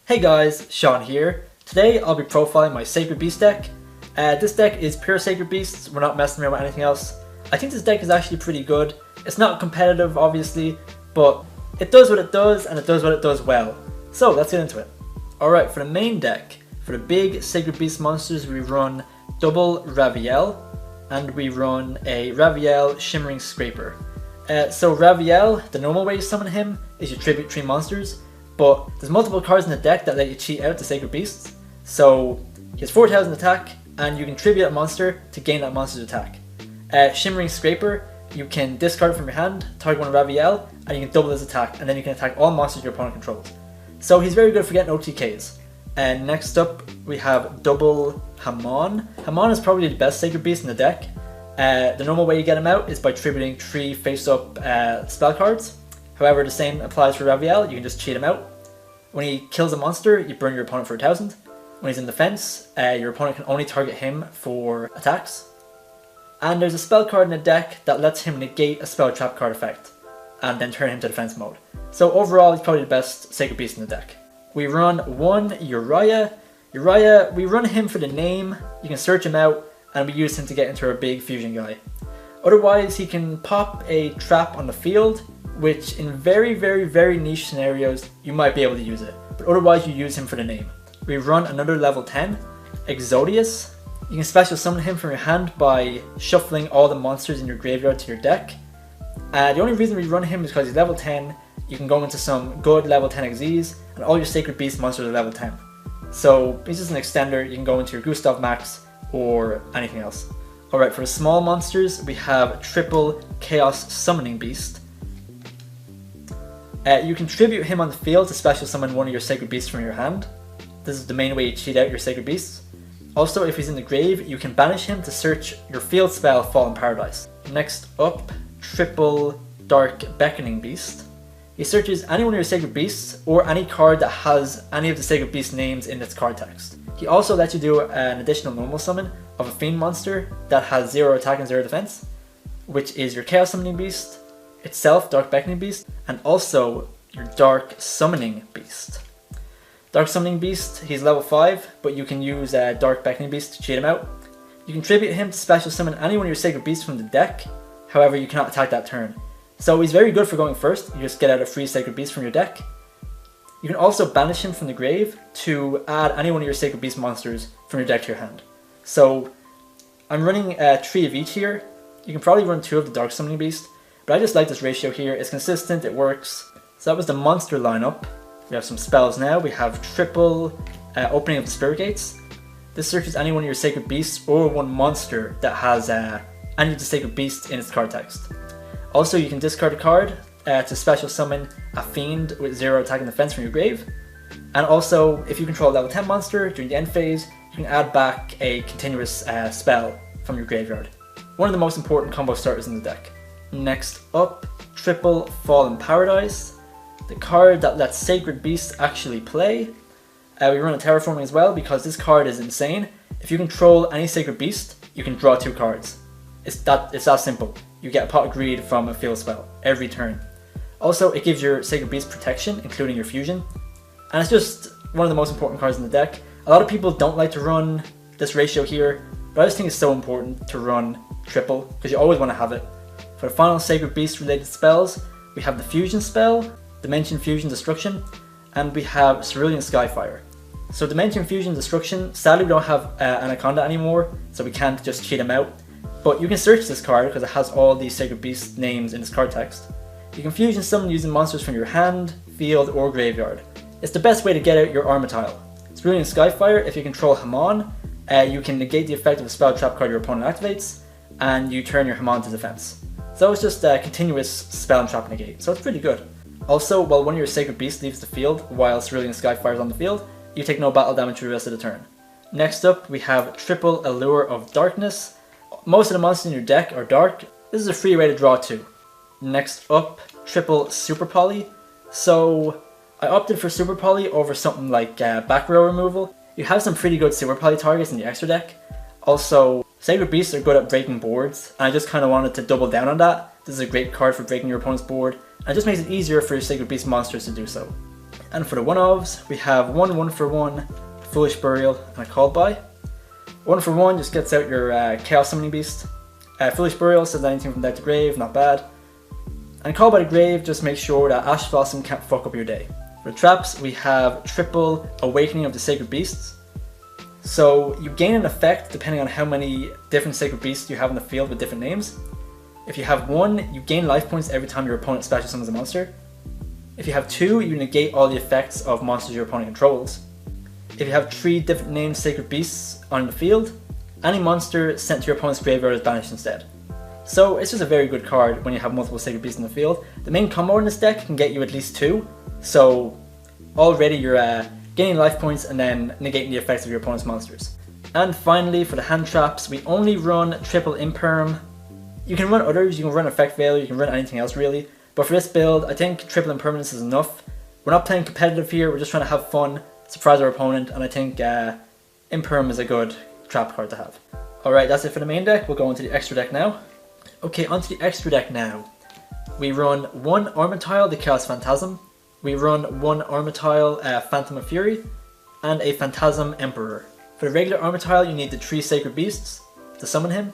Hey guys, Sean here. Today I'll be profiling my Sacred Beast deck. This deck is pure Sacred Beasts, we're not messing around with anything else. I think this deck is actually pretty good. It's not competitive obviously, but it does what it does and it does what it does well. So let's get into it. Alright, for the main deck, for the big Sacred Beast monsters we run double Raviel and we run a Raviel Shimmering Scraper. So Raviel, the normal way to summon him is you tribute 3 monsters. But there's multiple cards in the deck that let you cheat out the Sacred Beasts. So he has 4,000 attack, and you can tribute a monster to gain that monster's attack. Shimmering Scraper, you can discard it from your hand, target one Raviel, and you can double his attack, and then you can attack all monsters your opponent controls. So he's very good for getting OTKs. And next up, we have double Hamon. Hamon is probably the best Sacred Beast in the deck. The normal way you get him out is by tributing 3 face-up spell cards. However, the same applies for Raviel, you can just cheat him out. When he kills a monster, you burn your opponent for 1,000. When he's in defense, your opponent can only target him for attacks. And there's a spell card in the deck that lets him negate a spell trap card effect, and then turn him to defense mode. So overall, he's probably the best Sacred Beast in the deck. We run one Uria. Uria, we run him for the name, you can search him out, and we use him to get into our big fusion guy. Otherwise, he can pop a trap on the field, which in very niche scenarios, you might be able to use it. But otherwise, you use him for the name. We run another level 10, Exodius. You can special summon him from your hand by shuffling all the monsters in your graveyard to your deck. The only reason we run him is because he's level 10, you can go into some good level 10 XZs, and all your Sacred Beast monsters are level 10. So he's just an extender, you can go into your Gustav Max or anything else. Alright, for the small monsters, we have triple Chaos Summoning Beast. You can tribute him on the field to special summon one of your Sacred Beasts from your hand. This is the main way you cheat out your Sacred Beasts. Also, if he's in the grave, you can banish him to search your field spell Fallen Paradise. Next up, triple Dark Beckoning Beast. He searches any one of your Sacred Beasts or any card that has any of the Sacred Beast names in its card text. He also lets you do an additional normal summon of a Fiend monster that has 0 attack and 0 defense, which is your Chaos Summoning Beast, itself Dark Beckoning Beast, and also your Dark Summoning Beast. Dark Summoning Beast, he's level 5, but you can use Dark Beckoning Beast to cheat him out. You can tribute him to special summon any one of your Sacred Beasts from the deck, however you cannot attack that turn. So he's very good for going first, you just get out a free Sacred Beast from your deck. You can also banish him from the grave to add any one of your Sacred Beast monsters from your deck to your hand. So I'm running 3 of each here. You can probably run 2 of the Dark Summoning Beast, but I just like this ratio here, it's consistent, it works. So that was the monster lineup. We have some spells now. We have triple Opening of the Spirit Gates. This searches any one of your Sacred Beasts or one monster that has any of the Sacred Beasts in its card text. Also, you can discard a card to special summon a Fiend with 0 attack and defense from your grave. And also, if you control a level 10 monster during the end phase, you can add back a continuous spell from your graveyard. One of the most important combo starters in the deck. Next up, triple Fallen Paradise, the card that lets Sacred Beasts actually play. We run a Terraforming as well because this card is insane. If you control any Sacred Beast, you can draw 2 cards. It's that simple. You get a Pot of Greed from a field spell every turn. Also, it gives your Sacred Beast protection, including your fusion. And it's just one of the most important cards in the deck. A lot of people don't like to run this ratio here, but I just think it's so important to run triple because you always want to have it. For the final Sacred Beast related spells, we have the Fusion spell, Dimension Fusion Destruction, and we have Cerulean Skyfire. So Dimension Fusion Destruction, sadly we don't have Anaconda anymore, so we can't just cheat him out. But you can search this card because it has all these Sacred Beast names in its card text. You can fusion summon using monsters from your hand, field, or graveyard. It's the best way to get out your Armityle. Cerulean Skyfire, if you control Hamon, you can negate the effect of a spell trap card your opponent activates, and you turn your Hamon to defense. So it's just a continuous spell and trap negate, so it's pretty good. Also, while one of your Sacred Beasts leaves the field while Cerulean Skyfire is on the field, you take no battle damage for the rest of the turn. Next up, we have triple Allure of Darkness. Most of the monsters in your deck are dark. This is a free way to draw 2. Next up, triple Super Poly. So I opted for Super Poly over something like back row removal. You have some pretty good Super Poly targets in the extra deck. Also, Sacred Beasts are good at breaking boards, and I just kind of wanted to double down on that. This is a great card for breaking your opponent's board, and it just makes it easier for your Sacred Beast monsters to do so. And for the one-ofs, we have 1/1/1 Foolish Burial and a Called By. 1/1 just gets out your Chaos Summoning Beast. Foolish Burial says anything from dead to grave, not bad. And Called By the Grave just makes sure that Ash Blossom can't fuck up your day. For the traps, we have triple Awakening of the Sacred Beasts. So you gain an effect depending on how many different Sacred Beasts you have in the field with different names. If you have 1, you gain life points every time your opponent special summons a monster. If you have 2, you negate all the effects of monsters your opponent controls. If you have 3 different named Sacred Beasts on the field, any monster sent to your opponent's graveyard is banished instead. So it's just a very good card when you have multiple Sacred Beasts in the field. The main combo in this deck can get you at least 2, so already you're gaining life points and then negating the effects of your opponent's monsters. And finally, for the hand traps, we only run triple Imperm. You can run others, you can run Effect Veil, you can run anything else really, but for this build, I think triple Impermanence is enough. We're not playing competitive here, we're just trying to have fun, surprise our opponent, and I think Imperm is a good trap card to have. Alright, that's it for the main deck. We'll go into the extra deck now. Okay, onto the extra deck now. We run 1 Armityle, the Chaos Phantasm. We run 1 Armityle, Phantom of Fury, and a Phantasm Emperor. For the regular Armityle, you need the 3 Sacred Beasts to summon him.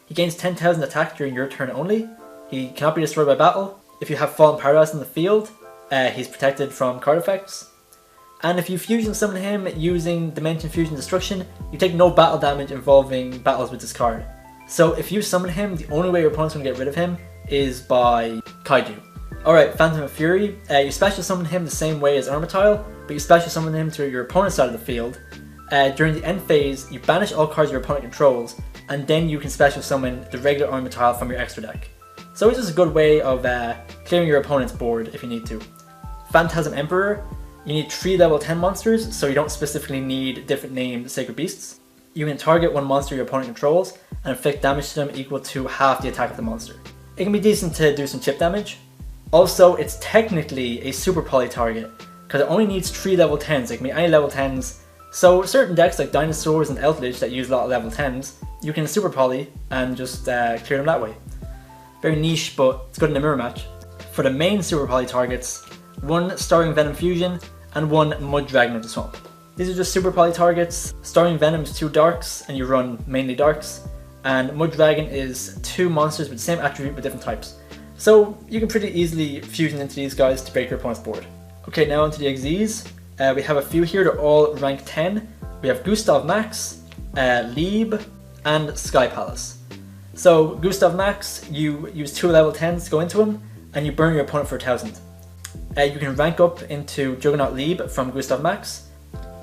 He gains 10,000 attack during your turn only. He cannot be destroyed by battle. If you have Fallen Paradise in the field, he's protected from card effects. And if you fusion summon him using Dimension Fusion Destruction, you take no battle damage involving battles with this card. So if you summon him, the only way your opponent's going to get rid of him is by Kaiju. Alright, Phantom of Fury. You special summon him the same way as Armityle, but you special summon him to your opponent's side of the field. During the end phase, you banish all cards your opponent controls, and then you can special summon the regular Armityle from your extra deck. So it's just a good way of clearing your opponent's board if you need to. Phantasm Emperor. You need 3 level 10 monsters, so you don't specifically need different named Sacred Beasts. You can target 1 monster your opponent controls and inflict damage to them equal to half the attack of the monster. It can be decent to do some chip damage. Also, it's technically a super poly target, because it only needs 3 level 10s, it can be any level 10s. So certain decks like Dinosaurs and Eldritch that use a lot of level 10s, you can super poly and just clear them that way. Very niche, but it's good in a mirror match. For the main super poly targets, 1 Starring Venom Fusion and 1 Mudragon of the Swamp. These are just super poly targets. Starring Venom is 2 darks, and you run mainly darks, and Mudragon is 2 monsters with the same attribute but different types. So you can pretty easily fusion into these guys to break your opponent's board. Okay, now onto the XZs. We have a few here, they're all rank 10. We have Gustav Max, Lieb, and Sky Palace. So Gustav Max, you use 2 level 10s to go into him, and you burn your opponent for 1,000. You can rank up into Juggernaut Lieb from Gustav Max.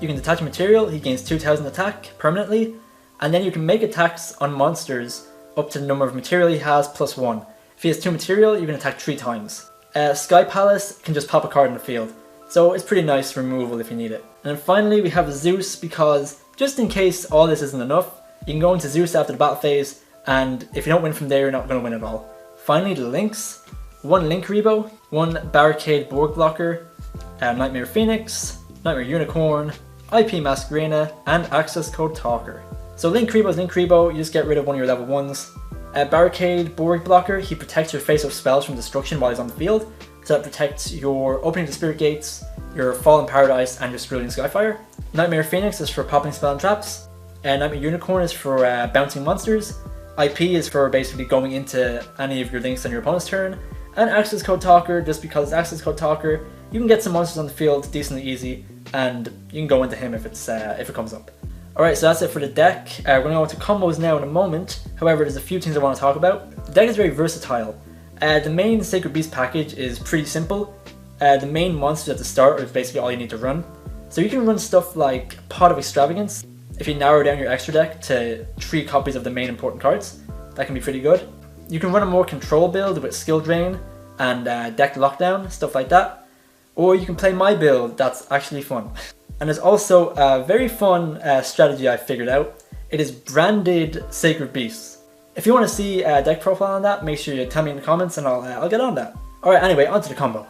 You can detach material, he gains 2,000 attack permanently, and then you can make attacks on monsters up to the number of material he has plus 1. If he has 2 material, you can attack 3 times. Sky Palace can just pop a card in the field, so it's pretty nice removal if you need it. And then finally we have Zeus, because just in case all this isn't enough, you can go into Zeus after the battle phase, and if you don't win from there, you're not going to win at all. Finally, the links. 1 Link Rebo, 1 Barricade Borg Blocker, Nightmare Phoenix, Nightmare Unicorn, IP Masquerena, and Access Code Talker. So Link Rebo is Link Rebo, you just get rid of one of your level 1s. Barricade Borg Blocker, he protects your face-up spells from destruction while he's on the field, so that protects your Opening the Spirit Gates, your Fallen Paradise, and your Cerulean Skyfire. Nightmare Phoenix is for popping spell and traps, Nightmare Unicorn is for bouncing monsters, IP is for basically going into any of your links on your opponent's turn, and Access Code Talker, just because it's Access Code Talker, you can get some monsters on the field decently easy, and you can go into him if it comes up. Alright, so that's it for the deck. We're going to go into combos now in a moment. However, there's a few things I want to talk about. The deck is very versatile. The main Sacred Beast package is pretty simple. The main monsters at the start is basically all you need to run. So you can run stuff like Pot of Extravagance. If you narrow down your extra deck to 3 copies of the main important cards, that can be pretty good. You can run a more control build with Skill Drain and Deck Lockdown, stuff like that. Or you can play my build, that's actually fun. And there's also a very fun strategy I figured out. It is branded Sacred Beasts. If you want to see a deck profile on that, make sure you tell me in the comments and I'll get on that. Alright, anyway, onto the combo.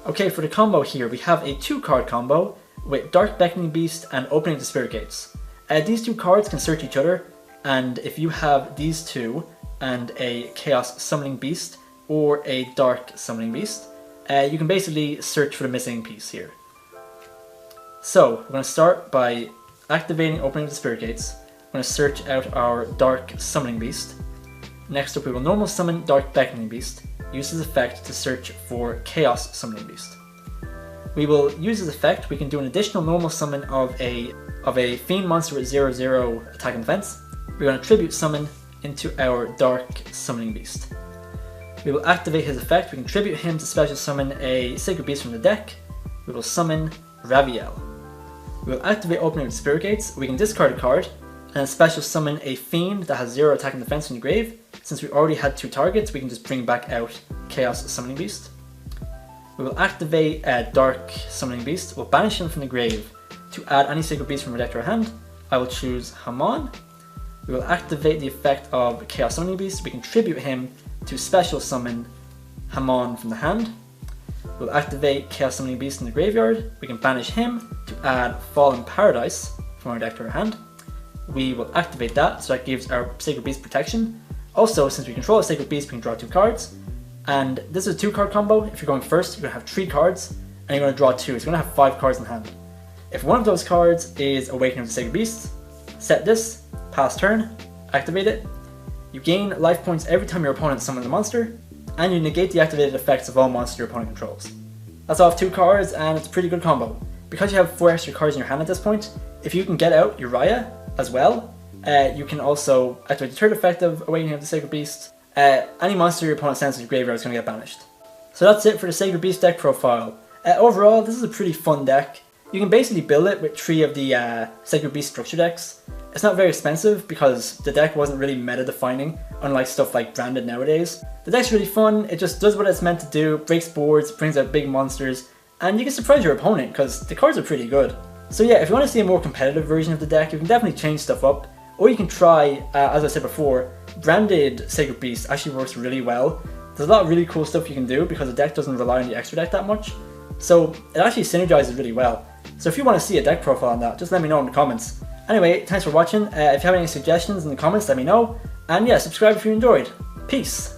Okay, for the combo here, we have a 2-card combo with Dark Beckoning Beast and Opening the Spirit Gates. These 2 cards can search each other, and if you have these 2 and a Chaos Summoning Beast or a Dark Summoning Beast, you can basically search for the missing piece here. So we're going to start by activating Opening of the Spirit Gates. We're going to search out our Dark Summoning Beast. Next up we will normal summon Dark Beckoning Beast. Use this effect to search for Chaos Summoning Beast. We will use this effect, we can do an additional normal summon of a Fiend monster with 0/0 attack and defense. We're going to Tribute Summon into our Dark Summoning Beast. We will activate his effect, we can tribute him to special summon a Sacred Beast from the deck. We will summon Raviel. We will activate Opening of the Spirit Gates, we can discard a card, and then special summon a Fiend that has 0 attack and defense from the grave. Since we already had 2 targets, we can just bring back out Chaos Summoning Beast. We will activate Dark Summoning Beast, we'll banish him from the grave. To add any Sacred Beast from our deck to our hand, I will choose Hamon. We will activate the effect of Chaos Summoning Beast, we can tribute him to special summon Hamon from the hand. We'll activate Chaos Summoning Beast in the graveyard, we can banish him to add Fallen Paradise from our deck to our hand. We will activate that, so that gives our Sacred Beast protection. Also, since we control a Sacred Beast, we can draw 2 cards. And this is a 2-card combo. If you're going first, you're going to have 3 cards, and you're going to draw 2, so you're going to have 5 cards in hand. If one of those cards is Awakening of the Sacred Beast, set this, pass turn, activate it. You gain life points every time your opponent summons a monster, and you negate the activated effects of all monsters your opponent controls. That's off 2 cards, and it's a pretty good combo. Because you have 4 extra cards in your hand at this point, if you can get out Uria as well, you can also activate the 3rd effect of Awakening of the Sacred Beast. Any monster your opponent sends to the graveyard is going to get banished. So that's it for the Sacred Beast deck profile. Overall, this is a pretty fun deck. You can basically build it with 3 of the Sacred Beast structure decks. It's not very expensive because the deck wasn't really meta defining, unlike stuff like Branded nowadays. The deck's really fun, it just does what it's meant to do, breaks boards, brings out big monsters, and you can surprise your opponent because the cards are pretty good. So yeah, if you want to see a more competitive version of the deck, you can definitely change stuff up. Or you can try, as I said before, Branded Sacred Beast actually works really well. There's a lot of really cool stuff you can do because the deck doesn't rely on the extra deck that much. So it actually synergizes really well. So if you want to see a deck profile on that, just let me know in the comments. Anyway, thanks for watching. If you have any suggestions in the comments, let me know. And yeah, subscribe if you enjoyed. Peace!